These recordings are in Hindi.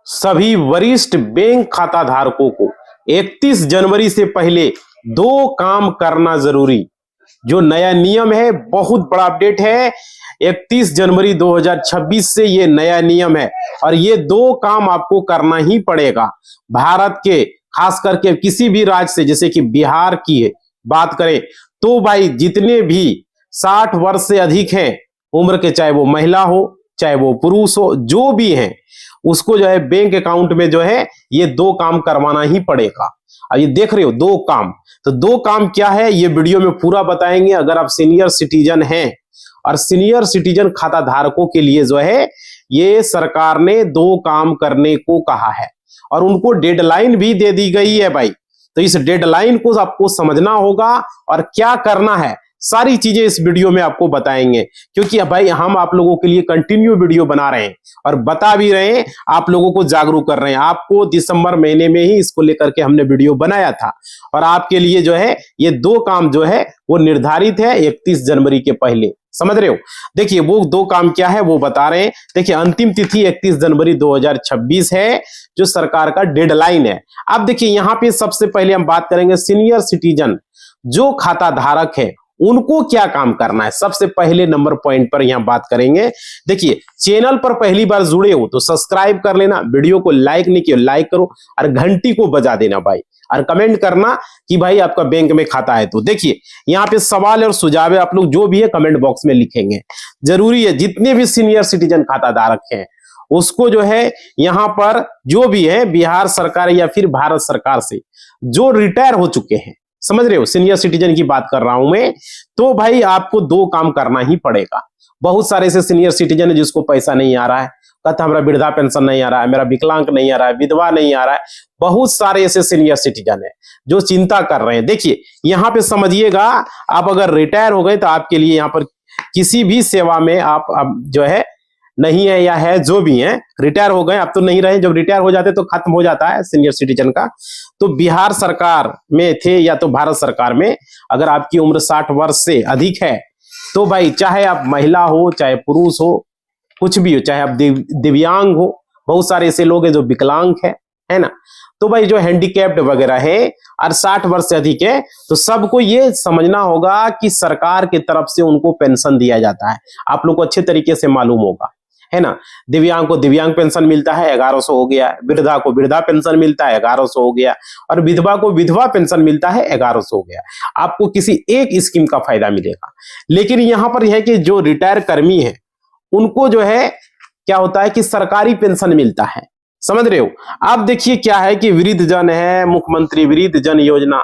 सभी वरिष्ठ बैंक खाता धारकों को 31 जनवरी से पहले 2 काम करना जरूरी। जो नया नियम है, बहुत बड़ा अपडेट है। 31 जनवरी 2026 से ये नया नियम है और ये 2 काम आपको करना ही पड़ेगा। भारत के खास करके किसी भी राज्य से, जैसे कि बिहार की है बात करें तो भाई जितने भी 60 वर्ष से अधिक हैं उम्र के, चाहे वो महिला हो चाहे वो पुरुष हो, जो भी हैं उसको जो है बैंक अकाउंट में जो है ये 2 काम करवाना ही पड़ेगा। अब ये देख रहे हो 2 काम, तो 2 काम क्या है ये वीडियो में पूरा बताएंगे। अगर आप सीनियर सिटीजन हैं और सीनियर सिटीजन खाता धारकों के लिए जो है ये सरकार ने 2 काम करने को कहा है और उनको डेडलाइन भी दे दी गई है भाई। तो इस डेडलाइन को आपको समझना होगा और क्या करना है, सारी चीजें इस वीडियो में आपको बताएंगे। क्योंकि भाई हम आप लोगों के लिए कंटिन्यू वीडियो बना रहे हैं और बता भी रहे हैं, आप लोगों को जागरूक कर रहे हैं। आपको दिसंबर महीने में ही इसको लेकर के हमने वीडियो बनाया था और आपके लिए जो है ये 2 काम जो है वो निर्धारित है 31 जनवरी के पहले। समझ रहे हो? देखिए वो 2 काम क्या है वो बता रहे हैं। देखिए अंतिम तिथि 31 जनवरी 2026 है जो सरकार का डेडलाइन है। अब देखिए यहाँ पे सबसे पहले हम बात करेंगे सीनियर सिटीजन जो खाता धारक है उनको क्या काम करना है। सबसे पहले नंबर पॉइंट पर यहां बात करेंगे। देखिए चैनल पर पहली बार जुड़े हो तो सब्सक्राइब कर लेना, वीडियो को लाइक नहीं किया लाइक करो और घंटी को बजा देना भाई, और कमेंट करना कि भाई आपका बैंक में खाता है। तो देखिए यहाँ पे सवाल और सुझाव आप लोग जो भी है कमेंट बॉक्स में लिखेंगे। जरूरी है जितने भी सीनियर सिटीजन खाता धारक हैं उसको जो है यहाँ पर जो भी है बिहार सरकार या फिर भारत सरकार से जो रिटायर हो चुके हैं, समझ रहे हो, सीनियर सिटीजन की बात कर रहा हूं मैं, तो भाई आपको 2 काम करना ही पड़ेगा। बहुत सारे ऐसे सीनियर सिटीजन है जिसको पैसा नहीं आ रहा है, कहता हमारा वृद्धा पेंशन नहीं आ रहा है, मेरा विकलांग नहीं आ रहा है, विधवा नहीं आ रहा है। बहुत सारे ऐसे सीनियर सिटीजन है जो चिंता कर रहे हैं। देखिए यहाँ पे समझिएगा, आप अगर रिटायर हो गए तो आपके लिए यहाँ पर किसी भी सेवा में आप जो है नहीं है या है, जो भी है रिटायर हो गए, अब तो नहीं रहे, जब रिटायर हो जाते तो खत्म हो जाता है सीनियर सिटीजन का। तो बिहार सरकार में थे या तो भारत सरकार में, अगर आपकी उम्र 60 वर्ष से अधिक है तो भाई चाहे आप महिला हो चाहे पुरुष हो, कुछ भी हो, चाहे आप दिव्यांग हो, बहुत सारे ऐसे लोग हैं जो विकलांग है ना, तो भाई जो हैंडीकैप्ड वगैरह है और 60 वर्ष से अधिक है, तो सबको ये समझना होगा कि सरकार की तरफ से उनको पेंशन दिया जाता है। आप लोग को अच्छे तरीके से मालूम होगा, है ना। दिव्यांग को दिव्यांग पेंशन मिलता है 1100 हो गया, वृद्धा को वृद्धा पेंशन मिलता है 1100 हो गया और विधवा को विधवा पेंशन मिलता है 1100 हो गया। आपको किसी एक स्कीम का फायदा मिलेगा। लेकिन यहां पर यह कि जो रिटायर कर्मी है उनको जो है क्या होता है कि सरकारी पेंशन मिलता है, समझ रहे हो। आप देखिए क्या है कि वृद्धजन है, मुख्यमंत्री वृद्धजन योजना,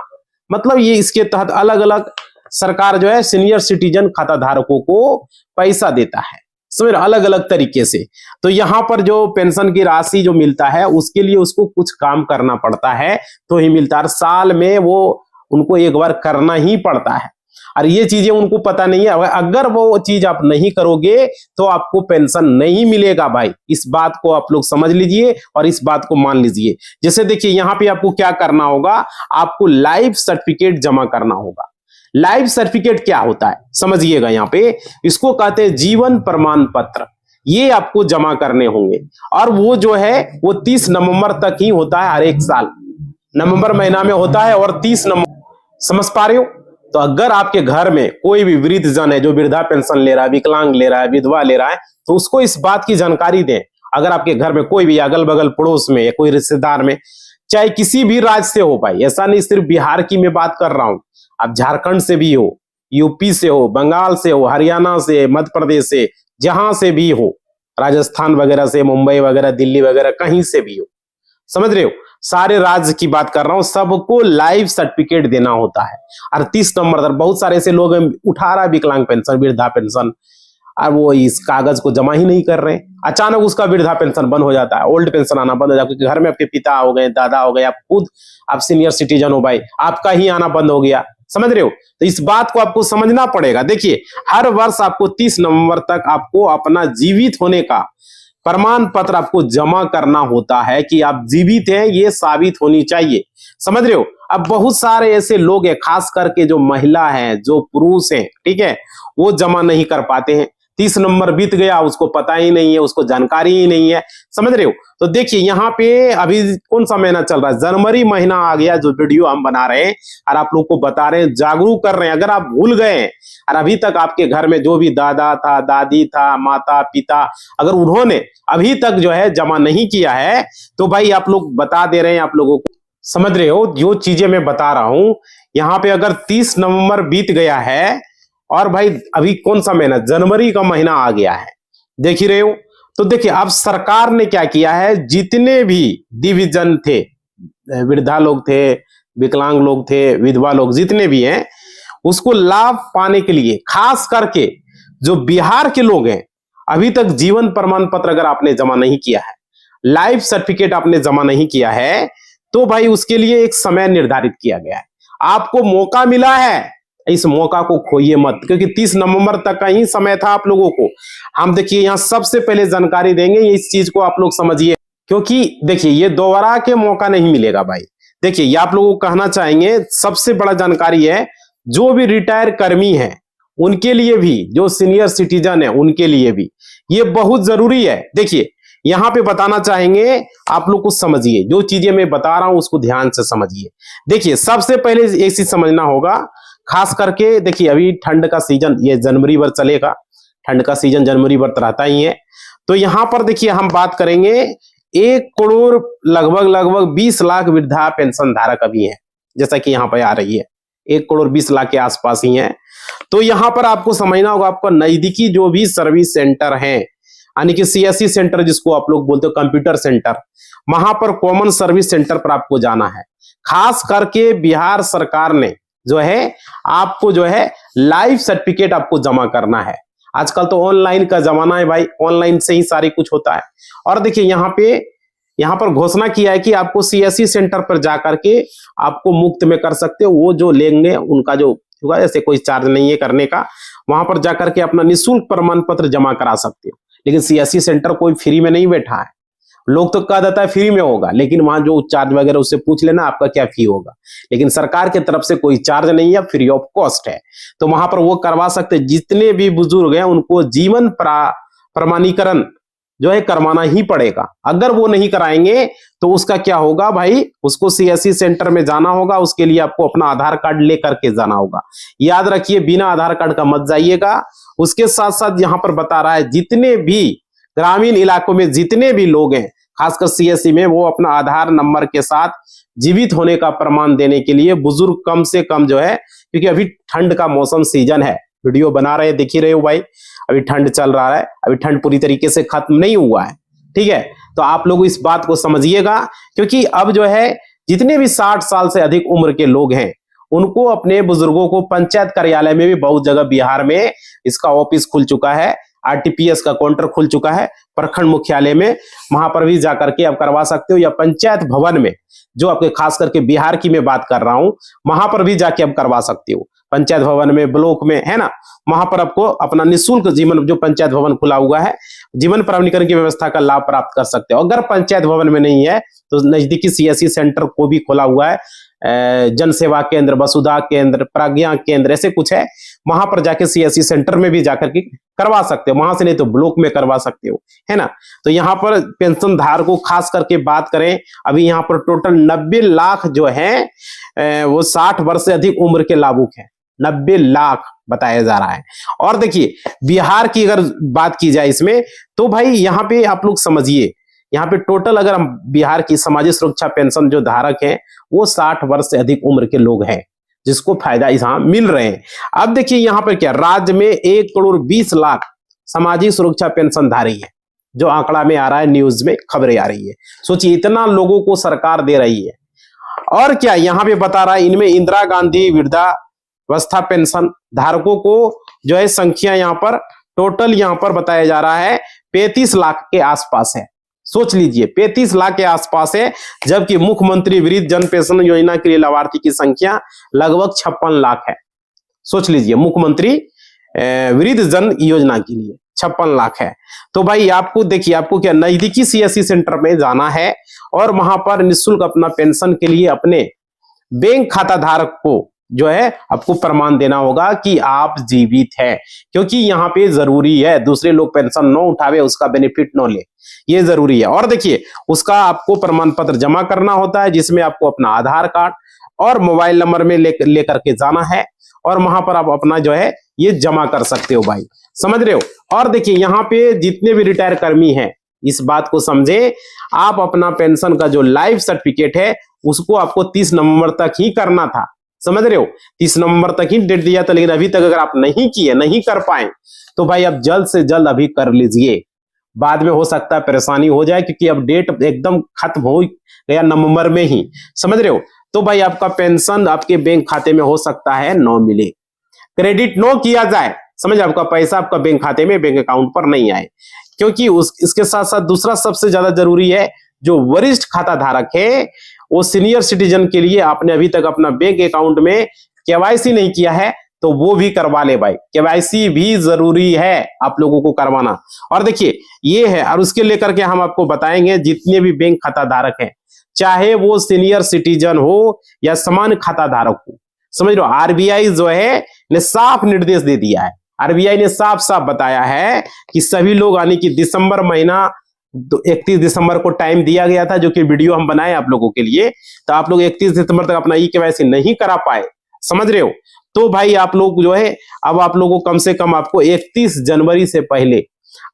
मतलब ये इसके तहत अलग अलग सरकार जो है सीनियर सिटीजन खाता धारकों को पैसा देता है, समझ, अलग अलग तरीके से। तो यहां पर जो पेंशन की राशि जो मिलता है उसके लिए उसको कुछ काम करना पड़ता है तो ही मिलता है। साल में वो उनको एक बार करना ही पड़ता है और ये चीजें उनको पता नहीं है। अगर वो चीज आप नहीं करोगे तो आपको पेंशन नहीं मिलेगा भाई। इस बात को आप लोग समझ लीजिए और इस बात को मान लीजिए। जैसे देखिए यहाँ पे आपको क्या करना होगा, आपको लाइफ सर्टिफिकेट जमा करना होगा। लाइफ सर्टिफिकेट क्या होता है समझिएगा, यहाँ पे इसको कहते हैं जीवन प्रमाण पत्र। ये आपको जमा करने होंगे और वो जो है वो 30 नवंबर तक ही होता है, हर एक साल नवंबर महीना में होता है और 30 नवंबर, समझ पा रहे हो। तो अगर आपके घर में कोई भी वृद्धजन है जो वृद्धा पेंशन ले रहा है, विकलांग ले रहा है, विधवा ले रहा है, तो उसको इस बात की जानकारी दें। अगर आपके घर में कोई भी अगल बगल पड़ोस में या कोई रिश्तेदार में, चाहे किसी भी राज्य से हो भाई, ऐसा नहीं सिर्फ बिहार की मैं बात कर रहा हूं, आप झारखंड से भी हो, यूपी से हो, बंगाल से हो, हरियाणा से, मध्य प्रदेश से, जहां से भी हो, राजस्थान वगैरह से, मुंबई वगैरह, दिल्ली वगैरह, कहीं से भी हो, समझ रहे हो, सारे राज्य की बात कर रहा हूं, सबको लाइफ सर्टिफिकेट देना होता है। और 30 नंबर तक बहुत सारे ऐसे लोग उठा रहा है विकलांग पेंशन, वृद्धा पेंशन, और वो इस कागज को जमा ही नहीं कर रहे, अचानक उसका वृद्धा पेंशन बंद हो जाता है, ओल्ड पेंशन आना बंद हो जाता है, क्योंकि घर में आपके पिता हो गए, दादा हो गए, आप खुद आप सीनियर सिटीजन हो भाई, आपका ही आना बंद हो गया, समझ रहे हो। तो इस बात को आपको समझना पड़ेगा। देखिए हर वर्ष आपको 30 नवंबर तक आपको अपना जीवित होने का प्रमाण पत्र आपको जमा करना होता है कि आप जीवित हैं, ये साबित होनी चाहिए, समझ रहे हो। अब बहुत सारे ऐसे लोग हैं, खास करके जो महिला हैं, जो पुरुष हैं, ठीक है, वो जमा नहीं कर पाते हैं। 30 नंबर बीत गया, उसको पता ही नहीं है, उसको जानकारी ही नहीं है, समझ रहे हो। तो देखिए यहाँ पे अभी कौन सा महीना चल रहा है, जनवरी महीना आ गया, जो वीडियो हम बना रहे हैं और आप लोग को बता रहे हैं, जागरूक कर रहे हैं। अगर आप भूल गए हैं और अभी तक आपके घर में जो भी दादा था, दादी था, माता पिता, अगर उन्होंने अभी तक जो है जमा नहीं किया है, तो भाई आप लोग बता दे रहे हैं आप लोगों को, समझ रहे हो जो चीजें मैं बता रहा हूं। यहाँ पे अगर 30 नवंबर बीत गया है और भाई अभी कौन सा महीना, जनवरी का महीना आ गया है, देख ही रहे हो। तो देखिए अब सरकार ने क्या किया है, जितने भी दिव्यजन थे, वृद्धा लोग थे, विकलांग लोग थे, विधवा लोग जितने भी हैं, उसको लाभ पाने के लिए खास करके जो बिहार के लोग हैं, अभी तक जीवन प्रमाण पत्र अगर आपने जमा नहीं किया है, लाइफ सर्टिफिकेट आपने जमा नहीं किया है, तो भाई उसके लिए एक समय निर्धारित किया गया है। आपको मौका मिला है, इस मौका को खोइए मत, क्योंकि 30 नवंबर तक का ही समय था आप लोगों को। हम देखिए यहाँ सबसे पहले जानकारी देंगे, इस चीज को आप लोग समझिए, क्योंकि देखिए ये दोबारा के मौका नहीं मिलेगा भाई। देखिए ये आप लोगों को कहना चाहेंगे, सबसे बड़ा जानकारी है, जो भी रिटायर कर्मी है उनके लिए भी, जो सीनियर सिटीजन है उनके लिए भी ये बहुत जरूरी है। देखिए यहां पे बताना चाहेंगे, आप लोग कुछ समझिए, जो चीजें मैं बता रहा हूं उसको ध्यान से समझिए। देखिए सबसे पहले एक चीज समझना होगा, खास करके देखिए अभी ठंड का सीजन ये जनवरी भर चलेगा, ठंड का सीजन जनवरी भर रहता ही है। तो यहां पर देखिए हम बात करेंगे 1 करोड़ लगभग 20 लाख वृद्धा पेंशन धारक अभी है, जैसा कि यहाँ पे आ रही है, 1 करोड़ 20 लाख के आसपास ही है। तो यहां पर आपको समझना होगा, आपका नजदीकी जो भी सर्विस सेंटर है, यानी कि सीएससी सेंटर जिसको आप लोग बोलते हो, कंप्यूटर सेंटर, वहां पर कॉमन सर्विस सेंटर पर आपको जाना है। खास करके बिहार सरकार ने जो है आपको जो है लाइफ सर्टिफिकेट आपको जमा करना है। आजकल तो ऑनलाइन का जमाना है भाई, ऑनलाइन से ही सारी कुछ होता है। और देखिए यहाँ पर घोषणा किया है कि आपको सीएससी सेंटर पर जाकर के आपको मुफ्त में कर सकते हो, वो जो लेंगे उनका जो होगा, ऐसे कोई चार्ज नहीं है करने का, वहां पर जाकर के अपना निःशुल्क प्रमाण पत्र जमा करा सकते हो। लेकिन सीएससी सेंटर कोई फ्री में नहीं बैठा है, लोग तो कह देता है फ्री में होगा, लेकिन वहां जो चार्ज वगैरह उससे पूछ लेना आपका क्या फी होगा। लेकिन सरकार की तरफ से कोई चार्ज नहीं है, फ्री ऑफ कॉस्ट है, तो वहां पर वो करवा सकते। जितने भी बुजुर्ग हैं उनको जीवन प्रमाणीकरण जो है करवाना ही पड़ेगा। अगर वो नहीं कराएंगे तो उसका क्या होगा भाई, उसको सीएससी सेंटर में जाना होगा, उसके लिए आपको अपना आधार कार्ड लेकर के जाना होगा। याद रखिए बिना आधार कार्ड का मत जाइएगा। उसके साथ साथ यहां पर बता रहा है, जितने भी ग्रामीण इलाकों में जितने भी लोग हैं, खासकर सीएससी में, वो अपना आधार नंबर के साथ जीवित होने का प्रमाण देने के लिए बुजुर्ग कम से कम जो है, क्योंकि अभी ठंड का मौसम सीजन है, वीडियो बना रहे देख ही रहे हो भाई, अभी ठंड चल रहा है, अभी ठंड पूरी तरीके से खत्म नहीं हुआ है, ठीक है। तो आप लोग इस बात को समझिएगा, क्योंकि अब जो है जितने भी 60 साल से अधिक उम्र के लोग हैं, उनको अपने बुजुर्गों को पंचायत कार्यालय में भी बहुत जगह बिहार में इसका ऑफिस खुल चुका है, आरटीपीएस का काउंटर खुल चुका है, प्रखंड मुख्यालय में, वहां पर भी जाकर के आप करवा सकते हो, या पंचायत भवन में, जो आपके खास करके बिहार की मैं बात कर रहा हूं, वहां पर भी जाके आप करवा सकते हो। पंचायत भवन में, ब्लॉक में, है ना, वहां पर आपको अपना निःशुल्क जीवन, जो पंचायत भवन खुला हुआ है, जीवन प्रमाणीकरण की व्यवस्था का लाभ प्राप्त कर सकते हो। अगर पंचायत भवन में नहीं है तो नजदीकी सीएससी सेंटर को भी खोला हुआ है, जन सेवा केंद्र, वसुधा केंद्र, प्रज्ञा केंद्र, ऐसे कुछ है, वहां पर जाके सीएससी सेंटर में भी जाकर के करवा सकते हो। वहां से नहीं तो ब्लॉक में करवा सकते हो, है ना। तो यहाँ पर पेंशन धारकों खास करके बात करें, अभी यहाँ पर टोटल 90 लाख जो है वो 60 वर्ष से अधिक उम्र के लाभुक हैं, 90 लाख बताया जा रहा है। और देखिए बिहार की अगर बात की जाए इसमें, तो भाई यहाँ पे आप लोग समझिए, यहाँ पे टोटल अगर हम बिहार की सामाजिक सुरक्षा पेंशन जो धारक हैं, वो 60 वर्ष से अधिक उम्र के लोग हैं, जिसको फायदा यहाँ मिल रहे हैं। अब देखिए यहाँ पर क्या, राज्य में 1 करोड़ 20 लाख सामाजिक सुरक्षा पेंशन धारी है, जो आंकड़ा में आ रहा है, न्यूज में खबरें आ रही है। सोचिए इतना लोगों को सरकार दे रही है। और क्या यहाँ पे बता रहा है, इनमें इंदिरा गांधी वृद्धावस्था पेंशन धारकों को जो है संख्या यहाँ पर टोटल यहाँ पर बताया जा रहा है 35 लाख के आसपास है। सोच लीजिए 35 लाख के आसपास है, जबकि मुख्यमंत्री वृद्ध जन पेंशन योजना के लिए लाभार्थी की संख्या लगभग 56 लाख है। सोच लीजिए मुख्यमंत्री वृद्ध जन योजना के लिए 56 लाख है। तो भाई आपको देखिए, आपको क्या नजदीकी सीएससी सेंटर में जाना है और वहां पर निःशुल्क अपना पेंशन के लिए अपने बैंक खाता धारक को जो है आपको प्रमाण देना होगा कि आप जीवित हैं, क्योंकि यहाँ पे जरूरी है दूसरे लोग पेंशन न उठावे, उसका बेनिफिट न ले, ये जरूरी है। और देखिए उसका आपको प्रमाण पत्र जमा करना होता है, जिसमें आपको अपना आधार कार्ड और मोबाइल नंबर में लेकर के जाना है, और वहां पर आप अपना जो है ये जमा कर सकते हो भाई, समझ रहे हो। और देखिए यहाँ पे जितने भी रिटायर कर्मी हैं इस बात को समझे, आप अपना पेंशन का जो लाइफ सर्टिफिकेट है उसको आपको 30 नवंबर तक ही करना था, समझ रहे हो। 30 नवंबर तक ही डेट दिया था, लेकिन अभी तक अगर आप नहीं किए, नहीं कर पाए, तो भाई आप जल्द से जल्द अभी कर लीजिए, बाद में हो सकता है परेशानी हो जाए, क्योंकि अब डेट एकदम खत्म हो गया नवंबर में ही, समझ रहे हो। तो भाई आपका पेंशन आपके बैंक खाते में हो सकता है न मिले, क्रेडिट नो किया जाए, समझ, आपका पैसा आपका बैंक खाते में, बैंक अकाउंट पर नहीं आए। क्योंकि इसके साथ साथ दूसरा सबसे ज्यादा जरूरी है, जो वरिष्ठ खाता धारक है वो सीनियर सिटीजन के लिए आपने अभी तक अपना बैंक अकाउंट में केवाईसी नहीं किया है, तो वो भी करवा ले भाई, केवाईसी भी जरूरी है आप लोगों को करवाना। और देखिए ये है, और उसके लेकर के हम आपको बताएंगे जितने भी बैंक खाता धारक हैं, चाहे वो सीनियर सिटीजन हो या सामान्य खाता धारक हो, समझ लो। आरबीआई जो है ने साफ निर्देश दे दिया है, आरबीआई ने साफ साफ बताया है कि सभी लोग, यानी कि दिसंबर महीना 31 दिसंबर को टाइम दिया गया था, जो कि वीडियो हम बनाए आप लोगों के लिए, तो आप लोग 31 दिसंबर तक अपना ई-केवाईसी नहीं करा पाए, समझ रहे हो। तो भाई आप लोग जो है, अब आप लोगों को कम से कम आपको 31 जनवरी से पहले,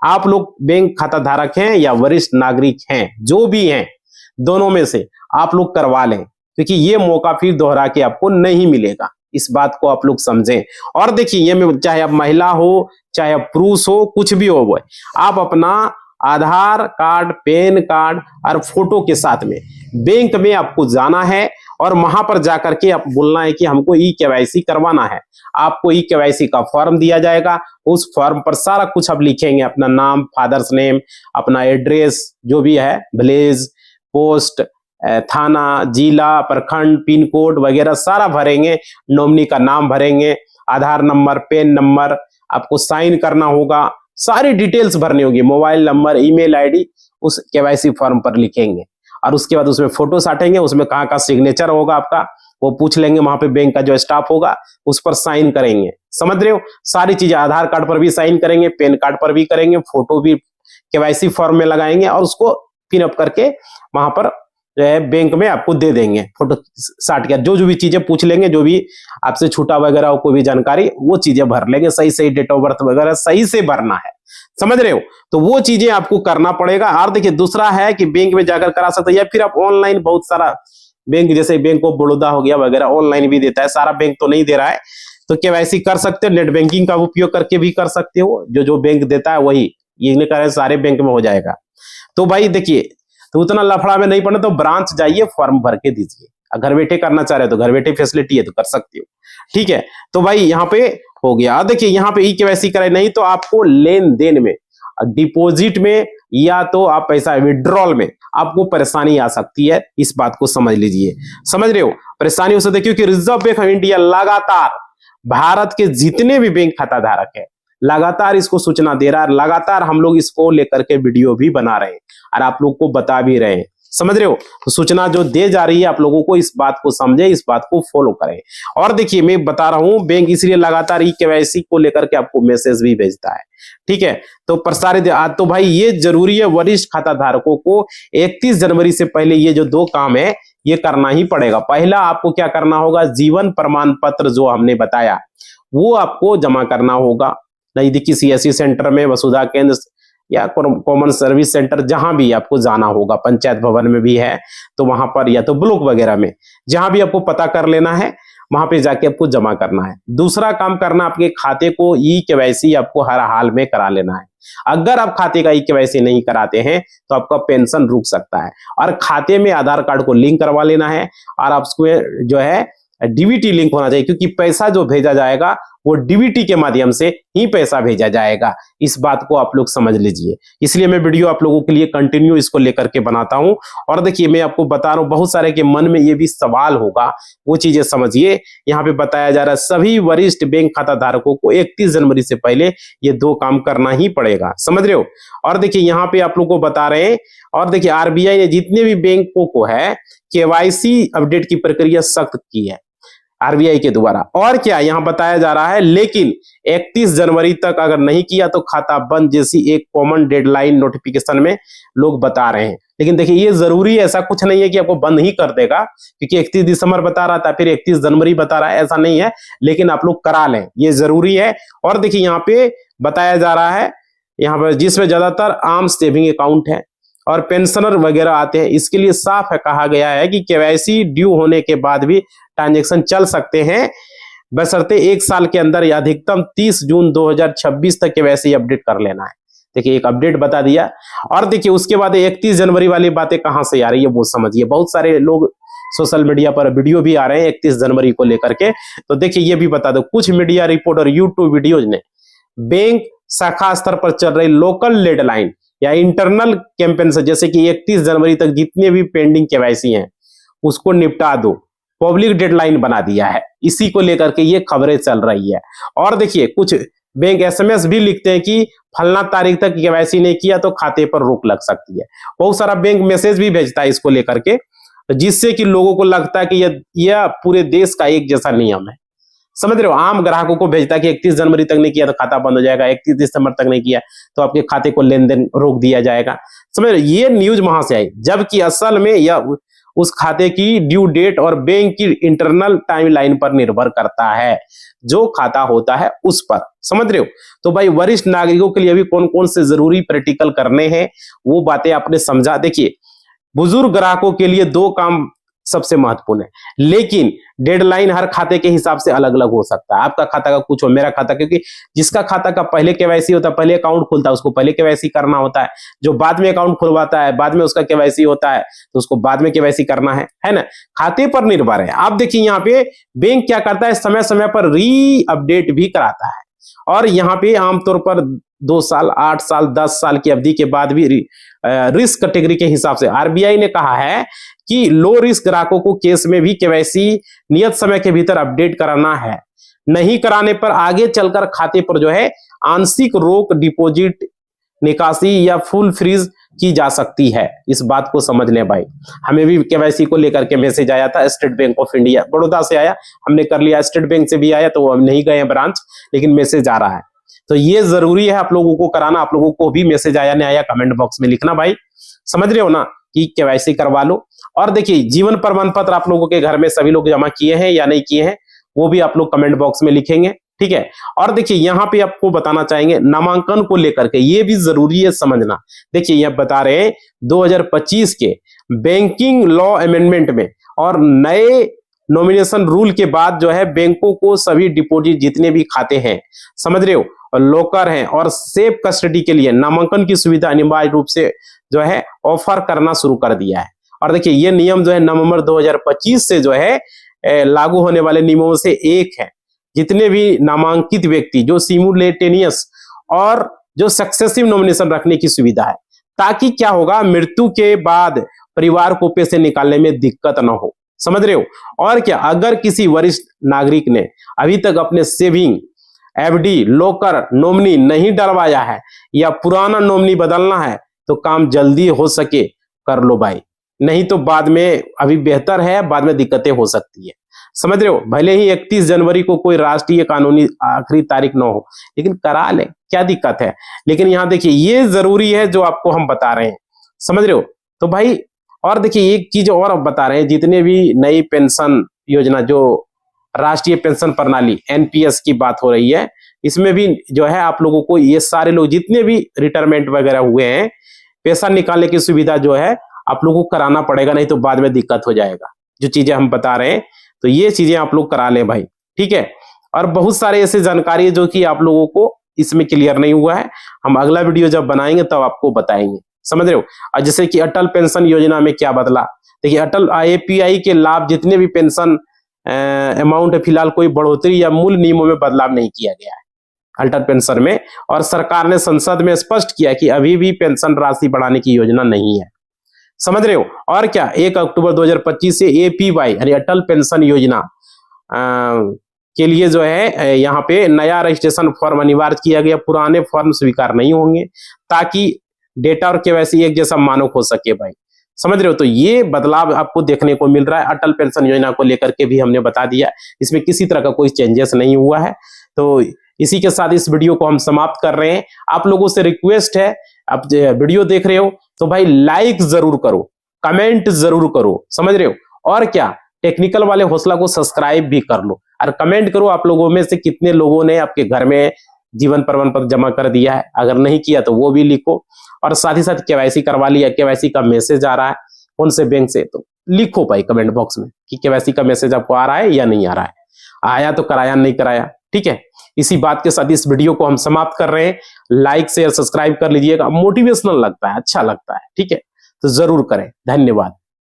आप लोग बैंक खाता धारक हैं या वरिष्ठ नागरिक हैं, जो भी हैं दोनों में से आप लोग करवा लें, क्योंकि ये मौका फिर दोहरा के आपको नहीं मिलेगा, इस बात को आप लोग समझें। और देखिए ये में चाहे आप महिला हो चाहे आप पुरुष हो, कुछ भी हो, वो आप अपना आधार कार्ड, पैन कार्ड और फोटो के साथ में बैंक में आपको जाना है, और वहां पर जाकर के आप बोलना है कि हमको ई-केवाईसी करवाना है। आपको ई-केवाईसी का फॉर्म दिया जाएगा, उस फॉर्म पर सारा कुछ आप लिखेंगे, अपना नाम, फादर्स नेम, अपना एड्रेस जो भी है, विलेज, पोस्ट, थाना, जिला, प्रखंड, पिन कोड वगैरह सारा भरेंगे, नॉमिनी का नाम भरेंगे, आधार नंबर, पैन नंबर, आपको साइन करना होगा, सारी डिटेल्स भरनी होगी, मोबाइल नंबर, ईमेल आईडी उस केवाईसी फॉर्म पर लिखेंगे, और उसके बाद उसमें फोटो साटेंगे, उसमें कहाँ का सिग्नेचर होगा आपका वो पूछ लेंगे, वहां पे बैंक का जो स्टाफ होगा उस पर साइन करेंगे, समझ रहे हो। सारी चीजें आधार कार्ड पर भी साइन करेंगे, पैन कार्ड पर भी करेंगे, फोटो भी केवाईसी फॉर्म में लगाएंगे, और उसको पिन अप करके वहां पर बैंक में आपको दे देंगे, फोटो साट के जो भी चीजें पूछ लेंगे, जो भी आपसे छूटा वगैरह हो कोई भी जानकारी, वो चीजें भर लेंगे, सही सही डेट ऑफ बर्थ वगैरह सही से भरना है, समझ रहे हो। तो वो चीजें आपको करना पड़ेगा। और देखिए दूसरा है कि बैंक में जाकर करा सकते हैं, या फिर आप ऑनलाइन, बहुत सारा बैंक जैसे बैंक ऑफ बड़ौदा हो गया वगैरह ऑनलाइन भी देता है, सारा बैंक तो नहीं दे रहा है, तो केवाईसी कर सकते हो, नेट बैंकिंग का उपयोग करके भी कर सकते हो, जो बैंक देता है वही, ये नहीं करें सारे बैंक में हो जाएगा। तो भाई देखिए, तो उतना लफड़ा में नहीं पड़ना, तो ब्रांच जाइए, फॉर्म भर के दीजिए। घर बैठे करना चाह रहे हो तो घर बैठे फैसिलिटी है तो कर सकते हो, ठीक है। तो भाई यहाँ पे हो गया। देखिए यहाँ पे ई-केवाईसी करे नहीं तो आपको लेन देन में, डिपॉजिट में, या तो आप पैसा विड्रॉल में आपको परेशानी आ सकती है, इस बात को समझ लीजिए, समझ रहे हो। परेशानी हो सकती है क्योंकि रिजर्व बैंक ऑफ इंडिया लगातार भारत के जितने भी बैंक खाता धारक है लगातार इसको सूचना दे रहा है, लगातार हम लोग इसको लेकर के वीडियो भी बना रहे हैं और आप लोग को बता भी रहे हैं, समझ रहे हो। तो सूचना जो दे जा रही है आप लोगों को, इस बात को समझे, इस बात को फॉलो करें। और देखिए मैं बता रहा हूं, बैंक इसलिए लगातार ई-केवाईसी को लेकर के आपको मैसेज भी भेजता है, ठीक है। तो प्रसारित तो भाई ये जरूरी है, वरिष्ठ खाता धारकों को 31 जनवरी से पहले ये जो 2 काम है ये करना ही पड़ेगा। पहला आपको क्या करना होगा, जीवन प्रमाण पत्र जो हमने बताया वो आपको जमा करना होगा नजदीकी सीएससी सेंटर में, वसुधा केंद्र या कॉमन सर्विस सेंटर, जहां भी आपको जाना होगा, पंचायत भवन में भी है तो वहां पर, या तो ब्लॉक वगैरह में, जहां भी आपको पता कर लेना है वहां पे जाके आपको जमा करना है। दूसरा काम करना, आपके खाते को ई-केवाईसी आपको हर हाल में करा लेना है। अगर आप खाते का ई-केवाईसी नहीं कराते हैं तो आपका पेंशन रुक सकता है। और खाते में आधार कार्ड को लिंक करवा लेना है, और आपको जो है डीबीटी लिंक होना चाहिए, क्योंकि पैसा जो भेजा जाएगा वो डीबीटी के माध्यम से ही पैसा भेजा जाएगा। इस बात को आप लोग समझ लीजिए, इसलिए मैं वीडियो आप लोगों के लिए कंटिन्यू इसको लेकर के बनाता हूं। और देखिए मैं आपको बता रहा हूं, बहुत सारे के मन में ये भी सवाल होगा, वो चीजें समझिए। यहाँ पे बताया जा रहा है सभी वरिष्ठ बैंक खाता धारकों को 31 जनवरी से पहले ये 2 काम करना ही पड़ेगा, समझ रहे हो। और देखिए यहाँ पे आप लोग को बता रहे हैं, और देखिए आरबीआई ने जितने भी बैंकों को है केवाईसी अपडेट की प्रक्रिया सख्त की है। आरबीआई के द्वारा। और क्या यहाँ बताया जा रहा है, लेकिन 31 जनवरी तक अगर नहीं किया तो खाता बंद जैसी एक कॉमन डेडलाइन नोटिफिकेशन में लोग बता रहे हैं। लेकिन देखिए ये जरूरी है, ऐसा कुछ नहीं है कि आपको बंद ही कर देगा, क्योंकि 31 दिसंबर बता रहा था, फिर 31 जनवरी बता रहा है, ऐसा नहीं है। लेकिन आप लोग करा लें, ये जरूरी है। और देखिए यहाँ पे बताया जा रहा है, यहाँ पर जिसमें ज्यादातर आम सेविंग अकाउंट है और पेंशनर वगैरह आते हैं, इसके लिए साफ है कहा गया है कि केवाईसी ड्यू होने के बाद भी ट्रांजैक्शन चल सकते हैं, बशर्ते 1 साल के अंदर या अधिकतम 30 जून 2026 तक केवाईसी अपडेट कर लेना है। देखिए एक अपडेट बता दिया। और देखिए उसके बाद 31 जनवरी वाली बातें कहां से आ रही है वो समझिए। बहुत सारे लोग सोशल मीडिया पर वीडियो भी आ रहे हैं 31 जनवरी को लेकर के, तो देखिए ये भी बता दो। कुछ मीडिया रिपोर्ट और यूट्यूब वीडियोज ने बैंक शाखा स्तर पर चल रही लोकल डेडलाइन या इंटरनल कैंपेन से, जैसे कि 31 जनवरी तक जितने भी पेंडिंग केवाईसी हैं उसको निपटा दो, पब्लिक डेडलाइन बना दिया है। इसी को लेकर के ये खबरें चल रही है। और देखिए कुछ बैंक एसएमएस भी लिखते हैं कि फलना तारीख तक केवाईसी नहीं किया तो खाते पर रोक लग सकती है। बहुत सारा बैंक मैसेज भी भेजता है इसको लेकर के, जिससे कि लोगों को लगता है कि यह पूरे देश का एक जैसा नियम है। समझ रहे हो, आम ग्राहकों को भेजता है कि 31 जनवरी तक नहीं किया तो खाता बंद हो जाएगा, 31 दिसंबर तक नहीं किया तो आपके खाते को लेन देन रोक दिया जाएगा। समझ रहे हो, ये न्यूज वहां से आई, जबकि असल में यह उस खाते की ड्यू डेट और बैंक की इंटरनल टाइमलाइन पर निर्भर करता है, जो खाता होता है उस पर। समझ रहे हो, तो भाई वरिष्ठ नागरिकों के लिए भी कौन कौन से जरूरी प्रैक्टिकल करने हैं वो बातें आपने समझा। देखिए बुजुर्ग ग्राहकों के लिए 2 काम सबसे महत्वपूर्ण है, लेकिन डेडलाइन हर खाते के हिसाब से अलग अलग हो सकता है। आपका खाता का कुछ हो, मेरा खाता, क्योंकि जिसका खाता का पहले केवाईसी होता है, पहले अकाउंट खुलता है, उसको पहले केवाईसी करना होता है। जो बाद में अकाउंट खुलवाता है, बाद में उसका केवाईसी होता है तो उसको बाद में केवाईसी करना है ना। खाते पर निर्भर है। आप देखिए यहाँ पे बैंक क्या करता है, समय समय पर री अपडेट भी कराता है। और यहाँ पे आमतौर पर 2 साल, 8 साल, 10 साल की अवधि के बाद भी रिस्क कैटेगरी के हिसाब से आरबीआई ने कहा है कि लो रिस्क ग्राहकों को केस में भी केवाईसी नियत समय के भीतर अपडेट कराना है। नहीं कराने पर आगे चलकर खाते पर जो है आंशिक रोक, डिपॉजिट निकासी या फुल फ्रीज की जा सकती है। इस बात को समझ लें भाई। हमें भी केवाईसी को लेकर के मैसेज आया था, state bank of India Baroda से आया, हमने कर लिया। स्टेट बैंक से भी आया तो हम नहीं गए ब्रांच, लेकिन मैसेज आ रहा है। तो ये जरूरी है आप लोगों को कराना। आप लोगों को भी मैसेज आया नहीं आया कमेंट बॉक्स में लिखना भाई। समझ रहे हो ना कि केवाईसी करवा लो। और देखिए जीवन प्रमाण पत्र आप लोगों के घर में सभी लोग जमा किए हैं या नहीं किए हैं वो भी आप लोग कमेंट बॉक्स में लिखेंगे, ठीक है। और देखिए यहाँ पे आपको बताना चाहेंगे नामांकन को लेकर के, ये भी जरूरी है समझना। देखिए यह बता रहे हैं 2025 के बैंकिंग लॉ अमेंडमेंट में और नए नॉमिनेशन रूल के बाद जो है बैंकों को सभी डिपॉजिट जितने भी खाते हैं, समझ रहे हो, लॉकर हैं और सेफ कस्टडी के लिए नामांकन की सुविधा अनिवार्य रूप से जो है ऑफर करना शुरू कर दिया है। और देखिए ये नियम जो है नवंबर 2025 से जो है लागू होने वाले नियमों से एक है। जितने भी नामांकित व्यक्ति जो सिमुलेटेनियस और जो सक्सेसिव नॉमिनेशन रखने की सुविधा है, ताकि क्या होगा, मृत्यु के बाद परिवार को पैसे निकालने में दिक्कत ना हो। समझ रहे हो। और क्या, अगर किसी वरिष्ठ नागरिक ने अभी तक अपने सेविंग, एफडी, लॉकर नॉमिनी नहीं डलवाया है या पुराना नॉमिनी बदलना है तो काम जल्दी हो सके कर लो भाई, नहीं तो बाद में, अभी बेहतर है, बाद में दिक्कतें हो सकती है। समझ रहे हो। भले ही 31 जनवरी को कोई राष्ट्रीय कानूनी आखिरी तारीख न हो, लेकिन करा ले, क्या दिक्कत है। लेकिन यहाँ देखिए ये जरूरी है जो आपको हम बता रहे हैं, समझ रहे हो। तो भाई और देखिए एक चीज और अब बता रहे हैं, जितने भी नई पेंशन योजना जो राष्ट्रीय पेंशन प्रणाली एनपीएस की बात हो रही है, इसमें भी जो है आप लोगों को ये सारे लोग जितने भी रिटायरमेंट वगैरह हुए हैं, पैसा निकालने की सुविधा जो है आप लोगों को कराना पड़ेगा, नहीं तो बाद में दिक्कत हो जाएगा। जो चीजें हम बता रहे हैं तो ये चीजें आप लोग करा लें भाई, ठीक है। और बहुत सारे ऐसे जानकारी है जो कि आप लोगों को इसमें क्लियर नहीं हुआ है, हम अगला वीडियो जब बनाएंगे तब आपको बताएंगे, समझ रहे हो। और जैसे कि अटल पेंशन योजना में क्या बदला, देखिए अटल एपीआई के लाभ जितने भी पेंशन अमाउंट है, फिलहाल कोई बढ़ोतरी या मूल नियमों में बदलाव नहीं किया गया है अटल पेंशन में। और सरकार ने संसद में स्पष्ट किया कि अभी भी पेंशन राशि बढ़ाने की योजना नहीं है, समझ रहे हो। और क्या, 1 अक्टूबर 2025 से एपीवाई यानी अटल पेंशन योजना के लिए जो है यहाँ पे नया रजिस्ट्रेशन फॉर्म अनिवार्य किया गया। पुराने फॉर्म स्वीकार नहीं होंगे ताकि डेटा और केवाईसी एक जैसा मानक हो सके भाई, समझ रहे हो? तो ये बदलाव आपको देखने को मिल रहा है। अटल पेंशन योजना को लेकर के भी हमने बता दिया, इसमें किसी तरह का कोई चेंजेस नहीं हुआ है। तो इसी के साथ इस वीडियो को हम समाप्त कर रहे हैं। आप लोगों से रिक्वेस्ट है, आप वीडियो देख रहे हो तो भाई लाइक जरूर करो, कमेंट जरूर करो, समझ रहे हो? और क्या, टेक्निकल वाले हौसला को सब्सक्राइब भी कर लो और कमेंट करो आप लोगों में से कितने लोगों ने आपके घर में जीवन प्रमाण पत्र जमा कर दिया है। अगर नहीं किया तो वो भी लिखो, और साथ ही साथ केवाईसी करवा लिया, केवाईसी का मैसेज आ रहा है कौन से बैंक से, तो लिखो भाई कमेंट बॉक्स में कि केवाईसी का मैसेज आपको आ रहा है या नहीं आ रहा है, आया तो कराया, नहीं कराया, ठीक है। इसी बात के साथ इस वीडियो को हम समाप्त कर रहे हैं। लाइक शेयर सब्सक्राइब कर लीजिएगा, मोटिवेशनल लगता है, अच्छा लगता है, ठीक है, तो जरूर करें। धन्यवाद।